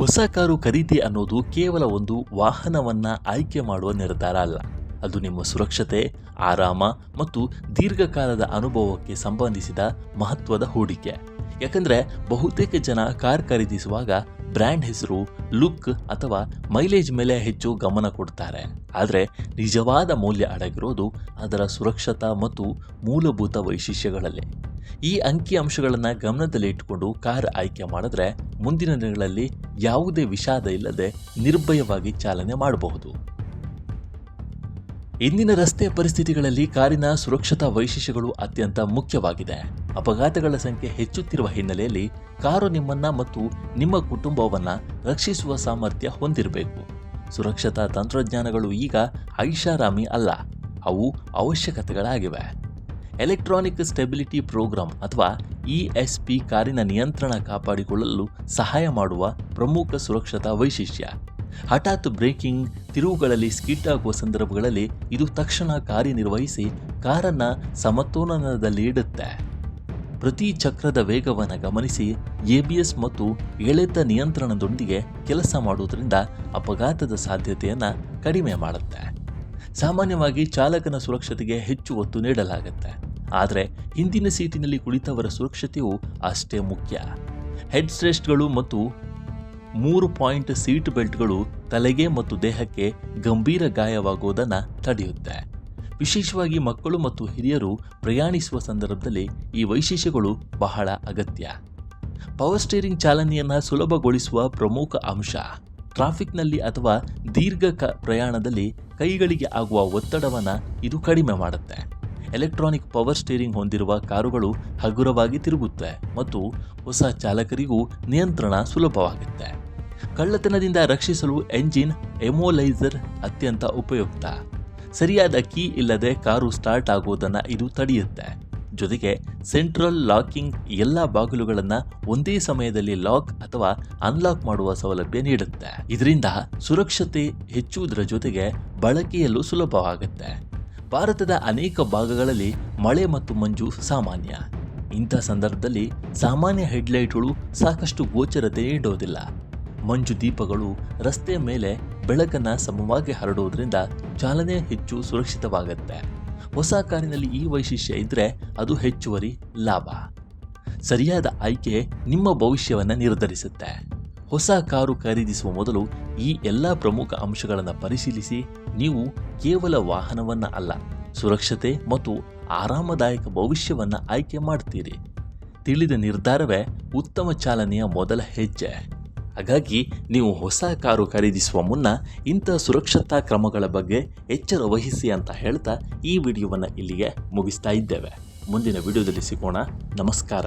ಹೊಸ ಕಾರು ಖರೀದಿ ಅನ್ನೋದು ಕೇವಲ ಒಂದು ವಾಹನವನ್ನು ಆಯ್ಕೆ ಮಾಡುವ ನಿರ್ಧಾರ ಅಲ್ಲ. ಅದು ನಿಮ್ಮ ಸುರಕ್ಷತೆ, ಆರಾಮ ಮತ್ತು ದೀರ್ಘಕಾಲದ ಅನುಭವಕ್ಕೆ ಸಂಬಂಧಿಸಿದ ಮಹತ್ವದ ಹೂಡಿಕೆ. ಯಾಕಂದರೆ ಬಹುತೇಕ ಜನ ಕಾರ್ ಖರೀದಿಸುವಾಗ ಬ್ರ್ಯಾಂಡ್ ಹೆಸರು, ಲುಕ್ ಅಥವಾ ಮೈಲೇಜ್ ಮೇಲೆ ಹೆಚ್ಚು ಗಮನ ಕೊಡ್ತಾರೆ. ಆದರೆ ನಿಜವಾದ ಮೌಲ್ಯ ಅಡಗಿರೋದು ಅದರ ಸುರಕ್ಷತಾ ಮತ್ತು ಮೂಲಭೂತ ವೈಶಿಷ್ಟ್ಯಗಳಲ್ಲಿ. ಈ ಅಂಕಿಅಂಶಗಳನ್ನು ಗಮನದಲ್ಲಿ ಇಟ್ಟುಕೊಂಡು ಕಾರ್ ಆಯ್ಕೆ ಮಾಡಿದ್ರೆ ಮುಂದಿನ ದಿನಗಳಲ್ಲಿ ಯಾವುದೇ ವಿಷಾದ ಇಲ್ಲದೆ ನಿರ್ಭಯವಾಗಿ ಚಾಲನೆ ಮಾಡಬಹುದು. ಇಂದಿನ ರಸ್ತೆ ಪರಿಸ್ಥಿತಿಗಳಲ್ಲಿ ಕಾರಿನ ಸುರಕ್ಷತಾ ವೈಶಿಷ್ಟ್ಯಗಳು ಅತ್ಯಂತ ಮುಖ್ಯವಾಗಿದೆ. ಅಪಘಾತಗಳ ಸಂಖ್ಯೆ ಹೆಚ್ಚುತ್ತಿರುವ ಹಿನ್ನೆಲೆಯಲ್ಲಿ ಕಾರು ನಿಮ್ಮನ್ನ ಮತ್ತು ನಿಮ್ಮ ಕುಟುಂಬವನ್ನು ರಕ್ಷಿಸುವ ಸಾಮರ್ಥ್ಯ ಹೊಂದಿರಬೇಕು. ಸುರಕ್ಷತಾ ತಂತ್ರಜ್ಞಾನಗಳು ಈಗ ಐಷಾರಾಮಿ ಅಲ್ಲ, ಅವು ಅವಶ್ಯಕತೆಗಳಾಗಿವೆ. ಎಲೆಕ್ಟ್ರಾನಿಕ್ ಸ್ಟೆಬಿಲಿಟಿ ಪ್ರೋಗ್ರಾಂ ಅಥವಾ ESP ಕಾರಿನ ನಿಯಂತ್ರಣ ಕಾಪಾಡಿಕೊಳ್ಳಲು ಸಹಾಯ ಮಾಡುವ ಪ್ರಮುಖ ಸುರಕ್ಷತಾ ವೈಶಿಷ್ಟ್ಯ. ಹಠಾತ್ ಬ್ರೇಕಿಂಗ್, ತಿರುವುಗಳಲ್ಲಿ ಸ್ಕಿಡ್ ಆಗುವ ಸಂದರ್ಭಗಳಲ್ಲಿ ಇದು ತಕ್ಷಣ ಕಾರ್ಯನಿರ್ವಹಿಸಿ ಕಾರನ್ನು ಸಮತೋಲನದಲ್ಲಿ ಇಡುತ್ತೆ. ಪ್ರತಿ ಚಕ್ರದ ವೇಗವನ್ನು ಗಮನಿಸಿ ABS ಮತ್ತು ಎಳೆತ ನಿಯಂತ್ರಣದೊಂದಿಗೆ ಕೆಲಸ ಮಾಡುವುದರಿಂದ ಅಪಘಾತದ ಸಾಧ್ಯತೆಯನ್ನು ಕಡಿಮೆ ಮಾಡುತ್ತೆ. ಸಾಮಾನ್ಯವಾಗಿ ಚಾಲಕನ ಸುರಕ್ಷತೆಗೆ ಹೆಚ್ಚು ಒತ್ತು ನೀಡಲಾಗುತ್ತೆ, ಆದರೆ ಹಿಂದಿನ ಸೀಟಿನಲ್ಲಿ ಕುಳಿತವರ ಸುರಕ್ಷತೆಯು ಅಷ್ಟೇ ಮುಖ್ಯ. ಹೆಡ್ ರೆಸ್ಟ್ಗಳು ಮತ್ತು 3 ಪಾಯಿಂಟ್ ಸೀಟ್ ಬೆಲ್ಟ್ಗಳು ತಲೆಗೆ ಮತ್ತು ದೇಹಕ್ಕೆ ಗಂಭೀರ ಗಾಯವಾಗುವುದನ್ನು ತಡೆಯುತ್ತೆ. ವಿಶೇಷವಾಗಿ ಮಕ್ಕಳು ಮತ್ತು ಹಿರಿಯರು ಪ್ರಯಾಣಿಸುವ ಸಂದರ್ಭದಲ್ಲಿ ಈ ವೈಶಿಷ್ಟ್ಯಗಳು ಬಹಳ ಅಗತ್ಯ. ಪವರ್ ಸ್ಟೀರಿಂಗ್ ಚಾಲನೆಯನ್ನು ಸುಲಭಗೊಳಿಸುವ ಪ್ರಮುಖ ಅಂಶ. ಟ್ರಾಫಿಕ್ನಲ್ಲಿ ಅಥವಾ ದೀರ್ಘ ಪ್ರಯಾಣದಲ್ಲಿ ಕೈಗಳಿಗೆ ಆಗುವ ಒತ್ತಡವನ್ನು ಇದು ಕಡಿಮೆ ಮಾಡುತ್ತೆ. ಎಲೆಕ್ಟ್ರಾನಿಕ್ ಪವರ್ ಸ್ಟೀರಿಂಗ್ ಹೊಂದಿರುವ ಕಾರುಗಳು ಹಗುರವಾಗಿ ತಿರುಗುತ್ತೆ ಮತ್ತು ಹೊಸ ಚಾಲಕರಿಗೂ ನಿಯಂತ್ರಣ ಸುಲಭವಾಗುತ್ತೆ. ಕಳ್ಳತನದಿಂದ ರಕ್ಷಿಸಲು ಎಂಜಿನ್ ಎಮೋಲೈಸರ್ ಅತ್ಯಂತ ಉಪಯುಕ್ತ. ಸರಿಯಾದ ಕೀ ಇಲ್ಲದೆ ಕಾರು ಸ್ಟಾರ್ಟ್ ಆಗುವುದನ್ನು ಇದು ತಡೆಯುತ್ತೆ. ಜೊತೆಗೆ ಸೆಂಟ್ರಲ್ ಲಾಕಿಂಗ್ ಎಲ್ಲ ಬಾಗಿಲುಗಳನ್ನು ಒಂದೇ ಸಮಯದಲ್ಲಿ ಲಾಕ್ ಅಥವಾ ಅನ್ಲಾಕ್ ಮಾಡುವ ಸೌಲಭ್ಯ ನೀಡುತ್ತೆ. ಇದರಿಂದ ಸುರಕ್ಷತೆ ಹೆಚ್ಚುವುದರ ಜೊತೆಗೆ ಬಳಕೆಯಲ್ಲೂ ಸುಲಭವಾಗುತ್ತೆ. ಭಾರತದ ಅನೇಕ ಭಾಗಗಳಲ್ಲಿ ಮಳೆ ಮತ್ತು ಮಂಜು ಸಾಮಾನ್ಯ. ಇಂಥ ಸಂದರ್ಭದಲ್ಲಿ ಸಾಮಾನ್ಯ ಹೆಡ್ಲೈಟ್ಗಳು ಸಾಕಷ್ಟು ಗೋಚರತೆ ನೀಡೋದಿಲ್ಲ. ಮಂಜು ದೀಪಗಳು ರಸ್ತೆಯ ಮೇಲೆ ಬೆಳಕನ್ನು ಸಮವಾಗಿ ಹರಡುವುದರಿಂದ ಚಾಲನೆ ಹೆಚ್ಚು ಸುರಕ್ಷಿತವಾಗುತ್ತೆ. ಹೊಸ ಕಾರಿನಲ್ಲಿ ಈ ವೈಶಿಷ್ಟ್ಯ ಇದ್ದರೆ ಅದು ಹೆಚ್ಚುವರಿ ಲಾಭ. ಸರಿಯಾದ ಆಯ್ಕೆ ನಿಮ್ಮ ಭವಿಷ್ಯವನ್ನು ನಿರ್ಧರಿಸುತ್ತೆ. ಹೊಸ ಕಾರು ಖರೀದಿಸುವ ಮೊದಲು ಈ ಎಲ್ಲ ಪ್ರಮುಖ ಅಂಶಗಳನ್ನು ಪರಿಶೀಲಿಸಿ ನೀವು ಕೇವಲ ವಾಹನವನ್ನು ಅಲ್ಲ, ಸುರಕ್ಷತೆ ಮತ್ತು ಆರಾಮದಾಯಕ ಭವಿಷ್ಯವನ್ನು ಆಯ್ಕೆ ಮಾಡ್ತೀರಿ. ತಿಳಿದ ನಿರ್ಧಾರವೇ ಉತ್ತಮ ಚಾಲನೆಯ ಮೊದಲ ಹೆಜ್ಜೆ. ಹಾಗಾಗಿ ನೀವು ಹೊಸ ಕಾರು ಖರೀದಿಸುವ ಮುನ್ನ ಇಂಥ ಸುರಕ್ಷತಾ ಕ್ರಮಗಳ ಬಗ್ಗೆ ಎಚ್ಚರ ವಹಿಸಿ ಅಂತ ಹೇಳ್ತಾ ಈ ವಿಡಿಯೋವನ್ನು ಇಲ್ಲಿಗೆ ಮುಗಿಸ್ತಾ ಇದ್ದೇವೆ. ಮುಂದಿನ ವಿಡಿಯೋದಲ್ಲಿ ಸಿಗೋಣ. ನಮಸ್ಕಾರ.